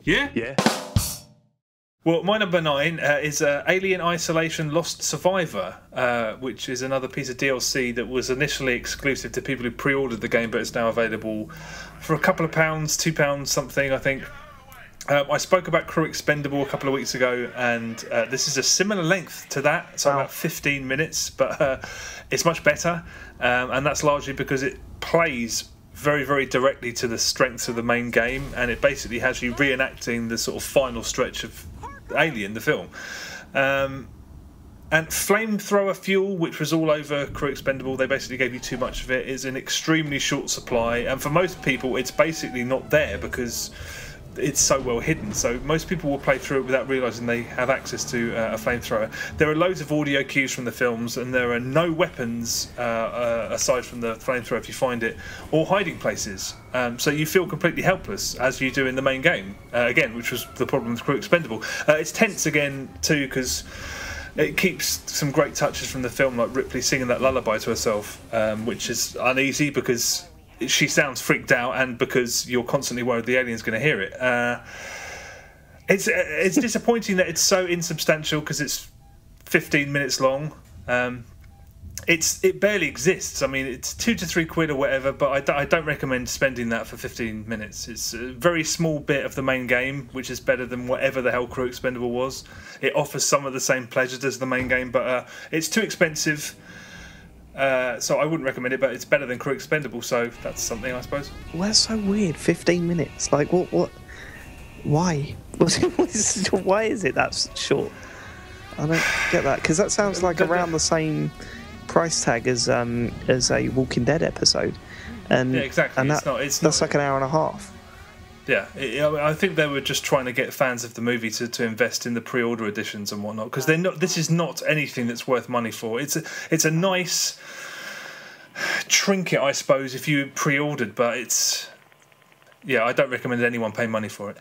Yeah? Yeah. Well, my number 9 is Alien Isolation Lost Survivor, which is another piece of DLC that was initially exclusive to people who pre-ordered the game, but it's now available for a couple of pounds, £2 something, I think. I spoke about Crew Expendable a couple of weeks ago, and this is a similar length to that, so about 15 minutes, but it's much better, and that's largely because it plays very, very directly to the strengths of the main game, and it basically has you reenacting the sort of final stretch of Alien, the film. And flamethrower fuel, which was all over Crew Expendable, they basically gave you too much of it, is in extremely short supply, and for most people it's basically not there because it's so well hidden, so most people will play through it without realising they have access to a flamethrower. There are loads of audio cues from the films, and there are no weapons aside from the flamethrower if you find it, or hiding places, so you feel completely helpless as you do in the main game, again, which was the problem with Crew Expendable. It's tense again too because it keeps some great touches from the film, like Ripley singing that lullaby to herself, which is uneasy because she sounds freaked out, and because you're constantly worried the alien's going to hear it. It's disappointing that it's so insubstantial because it's 15 minutes long. It barely exists. I mean, it's £2 to £3 or whatever, but I don't recommend spending that for 15 minutes. It's a very small bit of the main game, which is better than whatever the hell Crew Expendable was. It offers some of the same pleasures as the main game, but it's too expensive. So I wouldn't recommend it, but it's better than Crew Expendable, so that's something, I suppose. Well, that's so weird. 15 minutes. Like, what? Why? Why is it that short? I don't get that, because that sounds like around the same price tag as a Walking Dead episode. And, yeah, exactly. And that's like an hour and a half. Yeah, I think they were just trying to get fans of the movie to invest in the pre-order editions and whatnot, because they're not. This is not anything that's worth money for. It's a nice trinket, I suppose, if you pre-ordered, but I don't recommend anyone pay money for it.